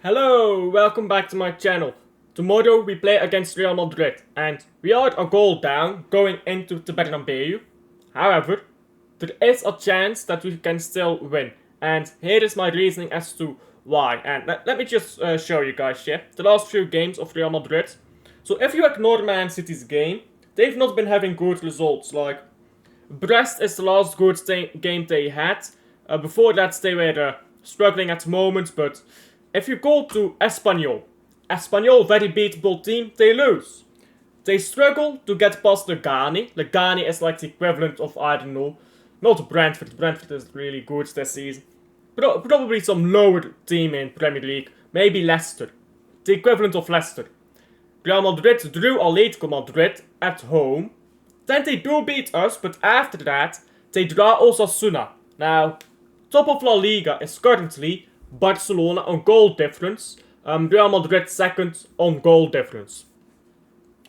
Hello, welcome back to my channel. Tomorrow we play against Real Madrid and we are a goal down going into the Bernabeu. However, there is a chance that we can still win, and here is my reasoning as to why. And let me just show you guys here the last few games of Real Madrid. So if you ignore Man City's game, they've not been having good results. Like Brest is the last good game they had. Before that they were struggling at moments, but if you go to Espanyol, very beatable team, they lose. They struggle to get past Legani. Legani is like the equivalent of, I don't know, not Brentford. Brentford is really good this season. Probably some lower team in Premier League. Maybe Leicester. The equivalent of Leicester. Real Madrid drew Atletico Madrid at home. Then they do beat us, but after that, they draw Osasuna. Now, top of La Liga is currently Barcelona on goal difference. Real Madrid second on goal difference.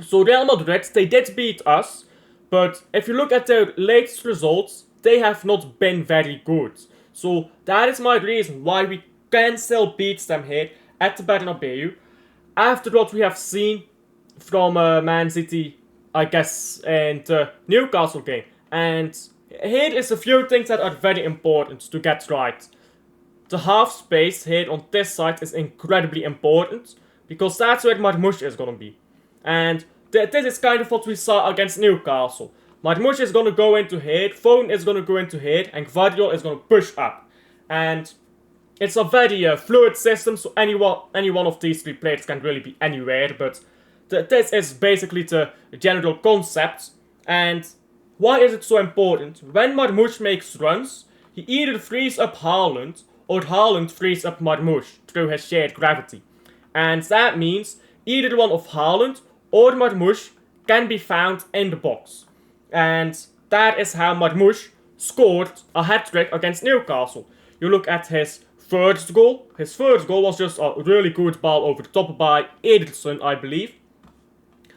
So Real Madrid, they did beat us, but if you look at their latest results, they have not been very good. So that is my reason why we can still beat them here at the Bernabeu. After what we have seen from Man City, I guess, and the Newcastle game. And here is a few things that are very important to get right. The half space here on this side is incredibly important, because that's where Marmoush is going to be. And this is kind of what we saw against Newcastle. Marmoush is going to go into here, Foden is going to go into here, and Guardiola is going to push up. And it's a very fluid system, so any one of these three players can really be anywhere, but this is basically the general concept. And why is it so important? When Marmoush makes runs, he either frees up Haaland, or Haaland frees up Marmoush through his shared gravity. And that means either one of Haaland or Marmoush can be found in the box. And that is how Marmoush scored a hat-trick against Newcastle. You look at his first goal. His first goal was just a really good ball over the top by Ederson, I believe.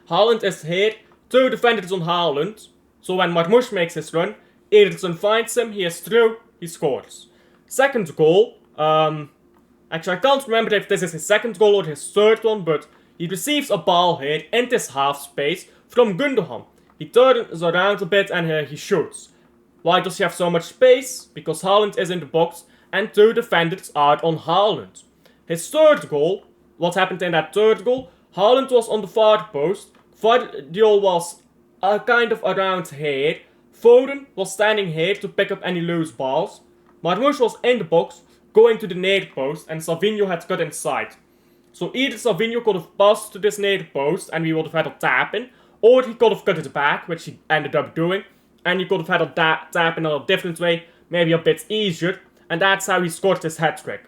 Haaland is here, two defenders on Haaland. So when Marmoush makes his run, Ederson finds him, he is through, he scores. Second goal, actually I can't remember if this is his second goal or his third one, but he receives a ball here in this half space from Gundogan. He turns around a bit and he shoots. Why does he have so much space? Because Haaland is in the box and two defenders are on Haaland. His third goal, what happened in that third goal? Haaland was on the far post, Guardiola was kind of around here, Foden was standing here to pick up any loose balls. Marmoush was in the box, going to the near post, and Savinho had got inside. So either Savinho could have passed to this near post, and we would have had a tap in, or he could have cut it back, which he ended up doing, and he could have had a tap in a different way, maybe a bit easier, and that's how he scored his hat-trick.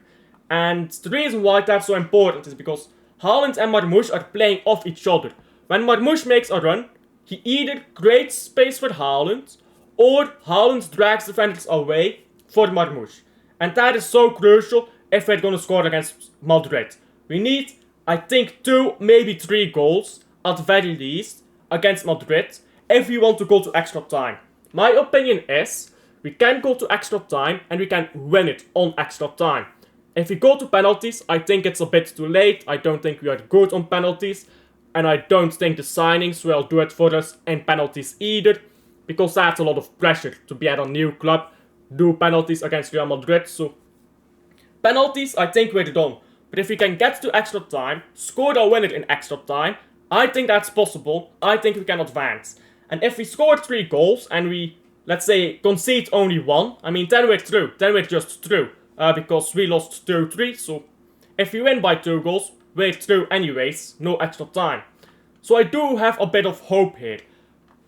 And the reason why that's so important is because Haaland and Marmoush are playing off each other. When Marmoush makes a run, he either creates space for Haaland, or Haaland drags defenders away for Marmoush. And that is so crucial if we're going to score against Madrid. We need, I think, 2, maybe 3 goals, at the very least, against Madrid, if we want to go to extra time. My opinion is, we can go to extra time, and we can win it on extra time. If we go to penalties, I think it's a bit too late. I don't think we are good on penalties, and I don't think the signings will do it for us in penalties either, because that's a lot of pressure to be at a new club, do penalties against Real Madrid. So penalties, I think we're done. But if we can get to extra time, score a winner in extra time, I think that's possible. I think we can advance. And if we score 3 goals and we, let's say, concede only 1, I mean, then we're through. Then we're just through. Because we lost 2-3. So if we win by 2 goals, we're through anyways. No extra time. So I do have a bit of hope here.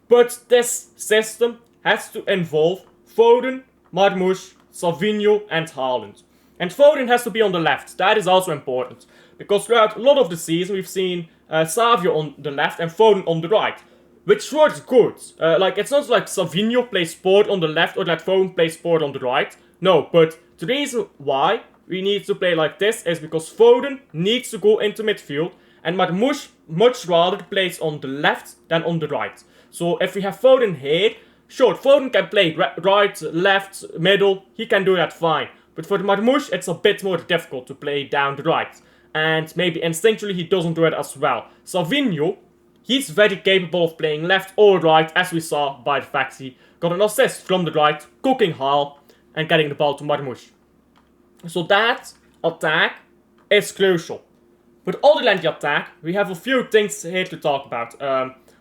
But this system has to involve Foden, Marmoush, Savinho and Haaland. And Foden has to be on the left. That is also important. Because throughout a lot of the season we've seen Savio on the left and Foden on the right. Which works good. It's not like Savinho plays sport on the left or that Foden plays sport on the right. No, but the reason why we need to play like this is because Foden needs to go into midfield. And Marmoush much rather plays on the left than on the right. So if we have Foden here, sure, Foden can play right, left, middle, he can do that fine. But for Marmoush, it's a bit more difficult to play down the right. and maybe instinctually he doesn't do it as well. Savinho, he's very capable of playing left or right, as we saw by the fact he got an assist from the right, cooking Hall, and getting the ball to Marmoush. So that attack is crucial. But other than the attack, we have a few things here to talk about.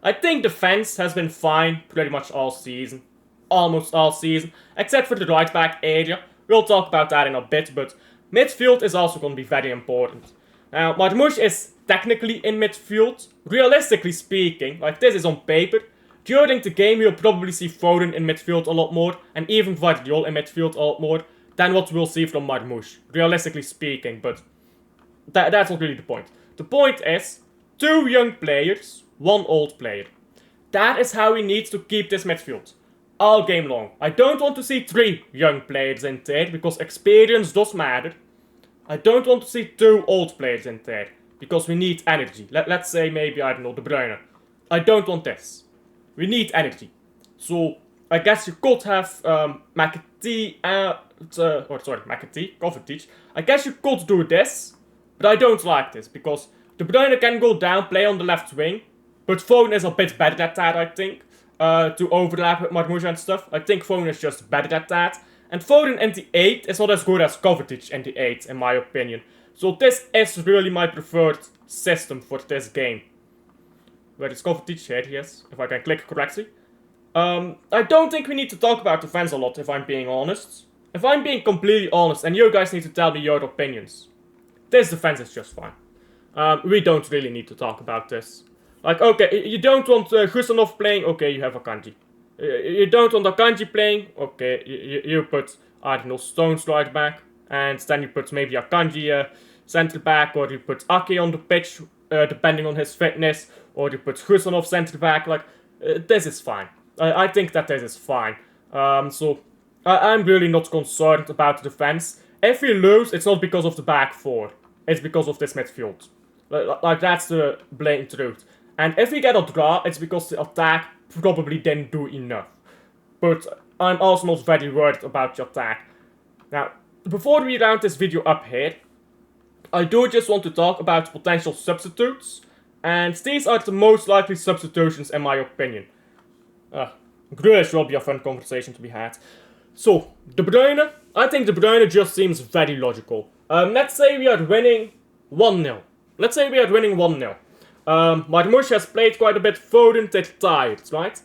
I think defense has been fine pretty much all season. Almost all season, except for the right back area. We'll talk about that in a bit, but midfield is also going to be very important. Now, Marmoush is technically in midfield. Realistically speaking, like this is on paper, during the game you'll probably see Foden in midfield a lot more, and even Vardiol in midfield a lot more, than what we'll see from Marmoush. Realistically speaking, but that's not really the point. The point is, 2 young players, 1 old player. That is how we need to keep this midfield. All game long. I don't want to see 3 young players in there, because experience does matter. I don't want to see 2 old players in there, because we need energy. Let's say maybe, I don't know, De Bruyne. I don't want this. We need energy. So, I guess you could have McAtee, Kovacic. I guess you could do this, but I don't like this, because De Bruyne can go down, play on the left wing, but Foden is a bit better at that, I think. To overlap with Marmoush and stuff. I think Foden is just better at that. And Foden in the 8 is not as good as Kovacic in the 8, in my opinion. So this is really my preferred system for this game. Where is Kovacic? Here he is, if I can click correctly. I don't think we need to talk about defense a lot, if I'm being honest. If I'm being completely honest, and you guys need to tell me your opinions. This defense is just fine. We don't really need to talk about this. Like, okay, you don't want Gusanov playing, okay, you have Akanji. You don't want Akanji playing, okay, you put, I don't know, Stones right back. And then you put maybe Akanji centre back, or you put Ake on the pitch, depending on his fitness. Or you put Gusanov centre back, like, this is fine. I think that this is fine. So, I'm really not concerned about the defense. If we lose, it's not because of the back 4. It's because of this midfield. Like, that's the blatant truth. And if we get a draw, it's because the attack probably didn't do enough. But I'm also not very worried about the attack. Now, before we round this video up here, I do just want to talk about potential substitutes. And these are the most likely substitutions in my opinion. Grealish will be a fun conversation to be had. So, De Bruyne. I think De Bruyne just seems very logical. Let's say we are winning 1-0. Let's say we are winning 1-0. Marmoush has played quite a bit. Foden is tired, right?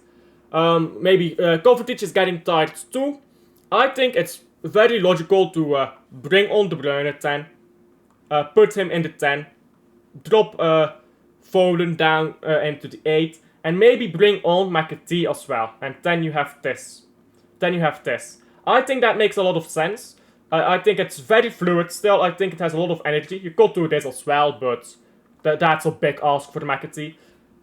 Maybe Kovacic is getting tired too. I think it's very logical to bring on De Bruyne 10. Put him in the 10. Drop Foden down into the 8. And maybe bring on McAtee as well. And then you have this. I think that makes a lot of sense. I think it's very fluid still. I think it has a lot of energy. You could do this as well, but that's a big ask for McAtee.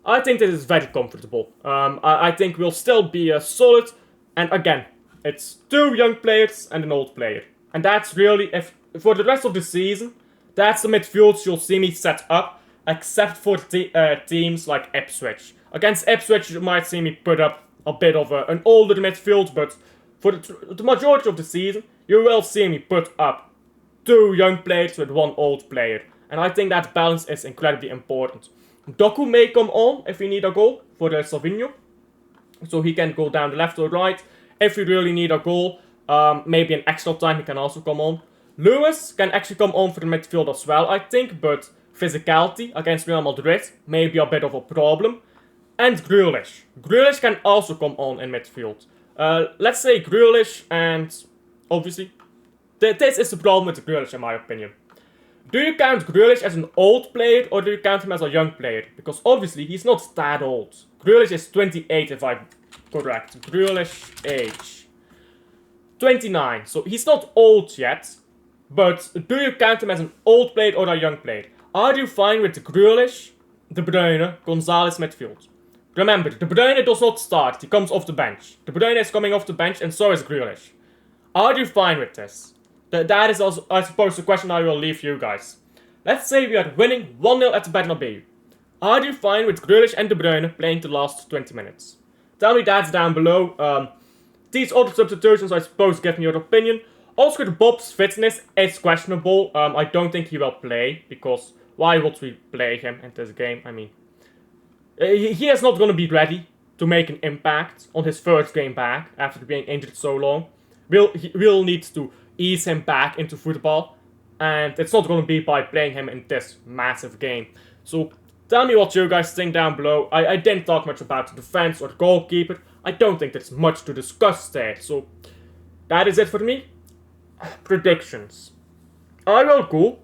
I think this is very comfortable. I think we'll still be solid. And again, it's 2 young players and an old player. And that's really, if for the rest of the season, that's the midfield you'll see me set up. Except for teams like Ipswich. Against Ipswich, you might see me put up a bit of an older midfield. But for the majority of the season, you will see me put up 2 young players with 1 old player. And I think that balance is incredibly important. Doku may come on if we need a goal for Savinho. So he can go down the left or right. If we really need a goal, maybe in extra time he can also come on. Lewis can actually come on for the midfield as well, I think. But physicality against Real Madrid may be a bit of a problem. And Grealish. Grealish can also come on in midfield. Let's say Grealish and obviously this is the problem with Grealish in my opinion. Do you count Grealish as an old player or do you count him as a young player? Because obviously he's not that old. Grealish is 28 if I'm correct. Grealish age 29. So he's not old yet. But do you count him as an old player or a young player? Are you fine with Grealish, De Bruyne, Gonzalez midfield? Remember, De Bruyne does not start. He comes off the bench. De Bruyne is coming off the bench and so is Grealish. Are you fine with this? That is also, I suppose, the question I will leave you guys. Let's say we are winning 1-0 at the Bernabeu. Are you fine with Grealish and De Bruyne playing the last 20 minutes? Tell me that down below. These other substitutions, I suppose, give me your opinion. Oscar Bob's fitness is questionable. I don't think he will play, because why would we play him in this game? I mean, he is not going to be ready to make an impact on his first game back after being injured so long. We'll need to ease him back into football, and it's not going to be by playing him in this massive game. So tell me what you guys think down below. I didn't talk much about the defense or the goalkeeper. I don't think there's much to discuss there. So that is it for me. Predictions. I will go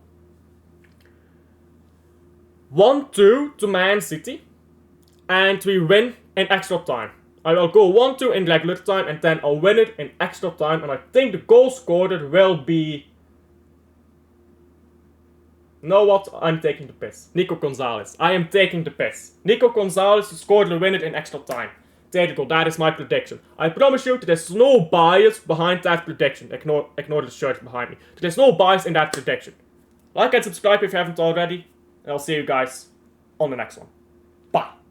1-2 to Man City, and we win in extra time. I will go 1-2 in regular time, and then I'll win it in extra time, and I think the goal scorer will be... You know what? I'm taking the piss. Nico Gonzalez. I am taking the piss. Nico Gonzalez scored the winner in extra time. There you go, that is my prediction. I promise you, there's no bias behind that prediction. Ignore the shirt behind me. There's no bias in that prediction. Like and subscribe if you haven't already. And I'll see you guys on the next one. Bye.